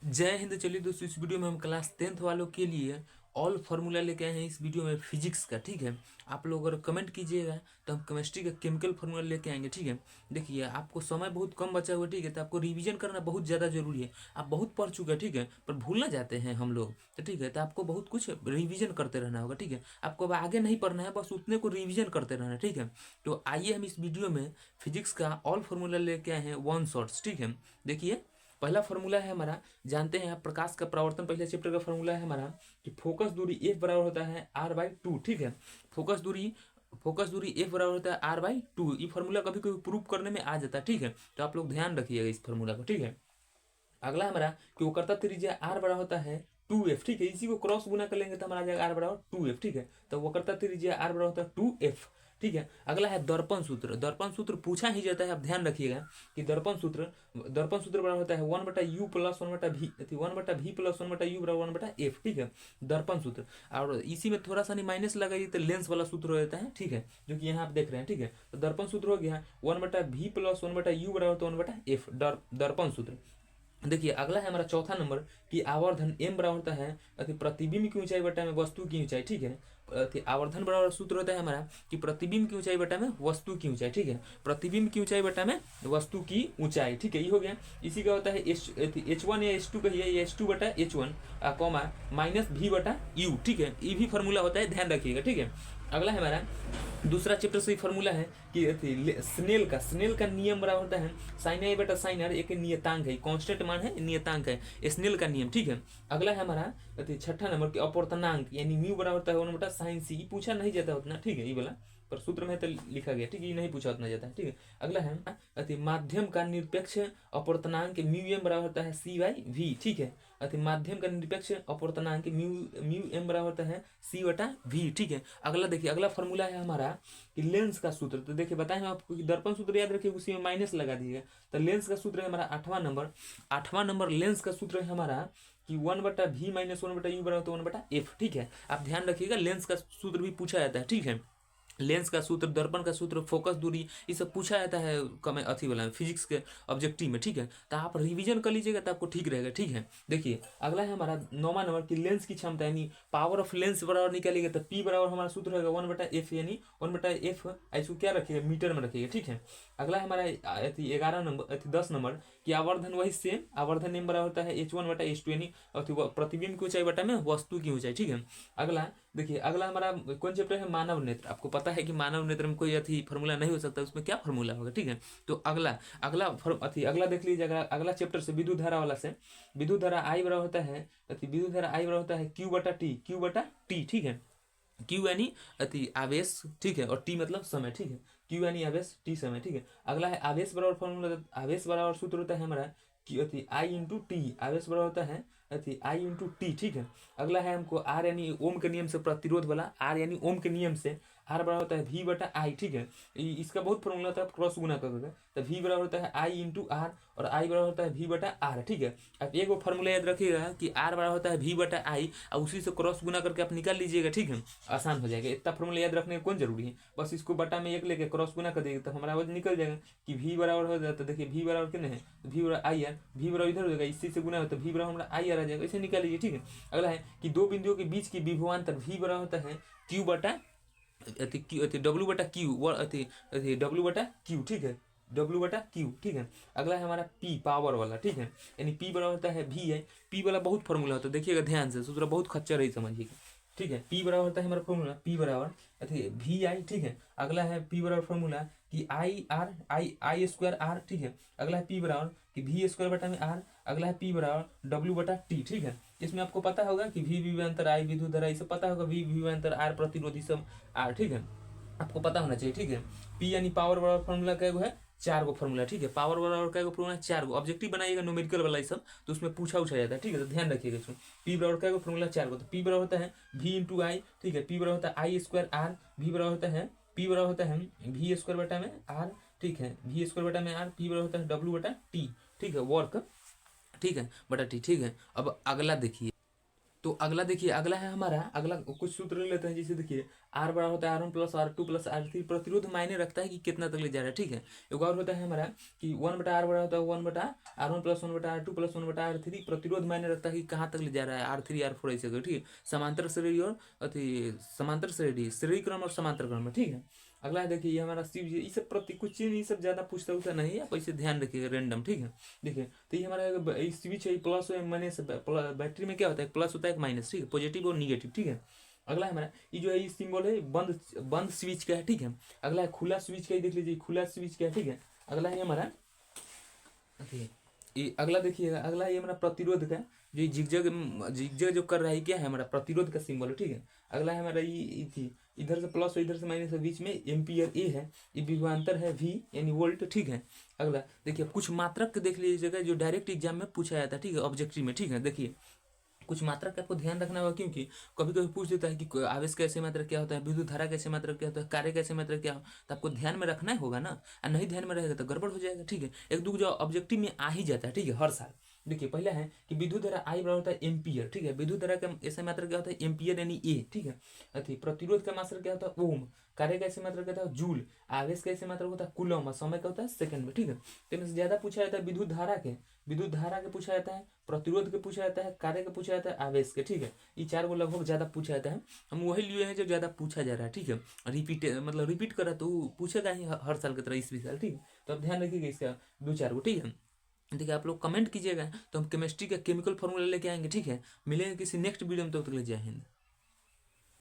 जय हिंद। चलिए दोस्तों, इस वीडियो में हम क्लास 10th वालों के लिए ऑल फार्मूला लेके आए हैं। इस वीडियो में फिजिक्स का, ठीक है। आप लोग अगर कमेंट कीजिएगा तो हम केमिस्ट्री का केमिकल फार्मूला लेके आएंगे, ठीक है। देखिए, आपको समय बहुत कम बचा हुआ है, ठीक है, तो आपको रिवीजन करना बहुत ज़्यादा जरूरी है। आप बहुत पढ़ चुके हैं, ठीक है, पर भूलना जाते हैं हम लोग, तो ठीक है, तो आपको बहुत कुछ रिवीजन करते रहना होगा, ठीक है। आपको अब आगे नहीं पढ़ना है, बस उतने को रिवीजन करते रहना है, ठीक है। तो आइए हम इस वीडियो में फिजिक्स का ऑल फार्मूला लेके आए हैं, वन शॉर्ट्स, ठीक है। देखिए, पहला फॉर्मूला है हमारा, जानते हैं आप, प्रकाश का परावर्तन, पहले चैप्टर का फॉर्मूला है हमारा कि फोकस दूरी एफ बराबर होता है r/2, ठीक है। फोकस दूरी एफ बराबर होता है r/2। ये फॉर्मूला कभी कभी प्रूव करने में आ जाता है, ठीक है, तो आप लोग ध्यान रखिएगा इस फॉर्मूला को, ठीक है। अगला हमारा कि वो करता त्रिज्या r बड़ा होता है 2f, ठीक है। इसी को क्रॉस गुना कर लेंगे तो हमारा आ जाएगा r बराबर 2f, ठीक है। तो वो करता त्रिज्या r बड़ा होता है 2f, ठीक है। अगला है दर्पण सूत्र। दर्पण सूत्र पूछा ही जाता है, आप ध्यान रखिएगा कि दर्पण सूत्र बड़ा होता है 1/u plus 1/v, 1/v plus 1/u बराबर 1/f, ठीक है, दर्पण सूत्र। और इसी में थोड़ा सा नहीं माइनस लगाइए तो लेंस वाला सूत्र हो जाता है, ठीक है, जो कि यहाँ आप देख रहे हैं, ठीक है। तो दर्पण सूत्र हो गया 1/v प्लस 1/u बराबर तो 1/f, दर्पण सूत्र। देखिए, अगला है हमारा चौथा नंबर कि आवर्धन m बराबर होता है प्रतिबिंब की ऊंचाई बटा में वस्तु की ऊंचाई, ठीक है। आवर्धन बराबर सूत्र होता है हमारा कि प्रतिबिंब की ऊंचाई बटा में वस्तु की ऊंचाई, ठीक है। प्रतिबिंब की ऊंचाई बटा में वस्तु की ऊंचाई, ठीक है, ये हो गया। इसी का होता है H1 या H2 कहिए, या H2 बटा H1 कॉमा माइनस v बटा u, ठीक है। ये भी फॉर्मूला होता है, ध्यान रखिएगा, ठीक है। अगला है हमारा दूसरा चैप्टर से फॉर्मूला है कि स्नेल का नियम बराबर होता है साइन आई बटा साइन आर, एक नियतांक है, कांस्टेंट मान है, नियतांक है, स्नेल का नियम, ठीक है। अगला है हमारा छठा नंबर कि अपवर्तनांक यानी म्यू बराबर होता है 1 बटा साइन सी। पूछा नहीं जाता उतना, ठीक है, ये वाला पर सूत्र में तो लिखा गया, ठीक है, ये नहीं पूछा उतना जाता है, ठीक है। अगला है माध्यम का निरपेक्ष अपवर्तनांक म्यू एम बराबर होता है c/v, ठीक है। माध्यम का निरपेक्ष अपवर्तनांक म्यू एम बराबर होता है c/v, ठीक है। अगला देखिए, अगला फॉर्मूला है हमारा कि लेंस का सूत्र। तो देखिए, बताएं आपको कि दर्पण सूत्र याद रखिए, उसी में माइनस लगा दीजिएगा। तो लेंस का सूत्र है हमारा आठवां नंबर लेंस का सूत्र है हमारा कि 1/v माइनस 1/u बराबर तो 1/f, ठीक है। आप ध्यान रखिएगा, लेंस का सूत्र भी पूछा जाता है, ठीक है। लेंस का सूत्र, दर्पण का सूत्र, फोकस दूरी, ये सब पूछा जाता है कमें अथी वाला में, फिजिक्स के ऑब्जेक्टिव में, ठीक है। तो आप रिवीजन कर लीजिएगा तो आपको ठीक रहेगा, ठीक है। देखिए, अगला है हमारा 9वां नंबर की लेंस की क्षमता यानी पावर ऑफ लेंस बराबर निकालिएगा तो p बराबर हमारा सूत्र होगा 1/f, यानी 1/f, इसको क्या रखिएगा, मीटर में रखिएगा, ठीक है। अगला है हमारा 10 नंबर कि आवर्धन वही सेम, आवर्धन m बराबर होता है h1/h2, यानी प्रतिबिंब की ऊंचाई बटा में वस्तु की ऊंचाई, ठीक है। अगला देखिए, अगला हमारा कौन चैप्टर है, मानव नेत्र। आपको पता है कि मानव नेत्र में कोई अथी फॉर्मूला नहीं हो सकता, उसमें क्या फॉर्मूला होगा, ठीक है। तो अगला देख लीजिए, अगला चैप्टर से विद्युत धारा वाला से विद्युत धारा आई बराबर होता है Q/T, ठीक है। Q यानी आवेश, ठीक है, और T मतलब समय, ठीक है। Q यानी आवेश, T समय, ठीक है। अगला है आवेश बराबर फॉर्मूला, आवेश बराबर सूत्र होता है हमारा कि I/T, आवेश बराबर होता है I/T, ठीक है। अगला है हमको R यानी ओम के नियम से प्रतिरोध वाला, R यानी ओम के नियम से R बराबर होता है V/I, ठीक है। इसका बहुत फॉर्मूला होता है, क्रॉस गुना करके, तो V बराबर होता है I/R और I बराबर होता है V/R, ठीक है। अब एक वो फॉर्मूला याद रखिएगा कि R बराबर होता है V/I और उसी से क्रॉस गुना करके आप निकाल लीजिएगा, ठीक है, आसान हो जाएगा। इतना फॉर्मूला याद रखने का कौन जरूरी है, बस इसको बटा में 1 लेके क्रॉस गुना कर देगा तो हमारा आवाज निकल जाएगा कि V बराबर हो जाता है। देखिए, V बराबर कितने हैं, तो V बराबर IR, V बराबर इधर हो जाएगा, इसी से गुना होता है, V बराबर हमारा IR आ जाएगा, इसे निकाल लीजिए, ठीक है। अगला है कि दो बिंदुओं के बीच की विभवांतर V बराबर होता है W/Q, ठीक है, W/Q, ठीक है। अगला है हमारा P, पावर वाला, ठीक है, यानी P बराबर होता है V है। P वाला बहुत फॉर्मूला होता है, देखिएगा ध्यान से, सूत्र बहुत खच्चर है, समझिएगा, ठीक है। P बराबर होता है हमारा फॉर्मूला P बराबर VI, ठीक है। अगला है P बराबर फॉर्मूला कि I/2R, ठीक है। अगला है P बराबर कि V² बटा में R। अगला है P बराबर W/T, ठीक है। इसमें आपको पता होगा कि V विभवांतर I विद्युत धारा, इसे पता होगा, V विभवांतर R प्रतिरोधी सब R, ठीक है, आपको पता होना चाहिए, ठीक है। P यानी पावर बराबर फॉर्मूला क्या है, 4 गो फॉर्मूला, ठीक है। पावर बराबर क्या फॉर्मूला, 4 गो। ऑब्जेक्टिव बनाइएगा न्यूमेरिकल वाला ये सब, तो उसमें पूछा जाता है, ठीक है, तो ध्यान रखिएगा इसमें। P बराबर क्या फॉर्मूला, 4 गो। तो P बराबर होता है V/I, ठीक है। P बराबर होता है I²R, V बराबर होता है P बराबर होता है V² बटा में R, ठीक है, V² बटा में R। P बराबर होता है W/T, ठीक है, वर्क, ठीक है, बटा T, ठीक है। अब अगला देखिए, तो अगला देखिए, अगला है हमारा, अगला कुछ सूत्र ले लेते हैं। जैसे देखिए आर बड़ा होता है R1 plus R2 plus R3, प्रतिरोध मायने रखता है कि कितना तक ले जा रहा है, ठीक है। एक और होता है हमारा कि 1/R बड़ा होता है 1/R1 plus 1/R2 plus 1/R3, प्रतिरोध मायने रखता है कि कहाँ तक ले जा रहा है, R3 R4 ऐसे करके, ठीक है। समांतर श्रेणी और अति समांतर श्रेणी क्रम और समांतर क्रम में, ठीक है। अगला है देखिए, ये हमारा शिव जी, ये सब प्रति कुछ चीज ये सब ज्यादा पूछता उछता नहीं है, आप इसे ध्यान रखिएगा, रेंडम, ठीक है। देखिए तो ये हमारा स्विच है, प्लस माइनस, बैटरी में क्या होता है, प्लस होता है एक माइनस, ठीक है, पॉजिटिव और निगेटिव, ठीक है। अगला है हमारा ये जो है, ये सिंबल है बंद बंद स्विच का है, ठीक है। अगला है खुला स्विच का, देख लीजिए खुला स्विच का है, ठीक है। अगला है हमारा ये, अगला देखिएगा, अगला ये हमारा प्रतिरोध का, जो जिगजग जिगजग जो कर रहा है क्या है, हमारा प्रतिरोध का सिंबल है, ठीक है। अगला है हमारा ये थी, इधर से प्लस और इधर से माइनस, बीच में एम्पियर ए है, ये विभवांतर है V यानी वोल्ट, ठीक है। अगला देखिए, कुछ मात्रक देख लीजिएगा जो डायरेक्ट एग्जाम में पूछा जाता है, ठीक है, ऑब्जेक्टिव में, ठीक है। देखिए कुछ मात्रा का आपको ध्यान रखना होगा, क्योंकि कभी कभी पूछ देता है कि आवेश कैसे मात्रा क्या होता है, विद्युत धारा कैसे मात्रा क्या होता है, कार्य कैसे मात्रा क्या हो, तो आपको ध्यान में रखना होगा ना, और नहीं ध्यान में रहेगा तो गड़बड़ हो जाएगा, ठीक है। एक दो जो ऑब्जेक्टिव में आ ही जाता है, ठीक है, हर साल। देखिए पहला है कि विद्युत धारा आई बराबर होता है एम्पियर, ठीक है। विद्युत धारा का ऐसा मात्रा क्या होता है, एम्पियर यानी ए, ठीक है। अति प्रतिरोध का मात्रा क्या होता है, ओम। कार्य का ऐसे मात्रा क्या होता है, जूल। आवेश का ऐसे मात्रा होता है कूलम, और समय का होता है सेकंड में, ठीक है। तो इनमें से ज्यादा पूछा जाता है विद्युत धारा के पूछा जाता है, प्रतिरोध के पूछा जाता है, कार्य का पूछा जाता है, आवेश के, ठीक है। ये चार को लगभग ज्यादा पूछा जाता है, हम वही लिए हैं जो ज्यादा पूछा जा रहा है, ठीक है। रिपीट मतलब रिपीट करा तो पूछेगा ही हर साल की तरह इस भी साल, ठीक है। तो आप ध्यान रखिएगा इसका दो चार को, ठीक है। देखिए आप लोग कमेंट कीजिएगा तो हम केमिस्ट्री का केमिकल फॉर्मूला लेके आएंगे, ठीक है। मिलेंगे किसी नेक्स्ट वीडियो में, तब तक ले जय हिंद।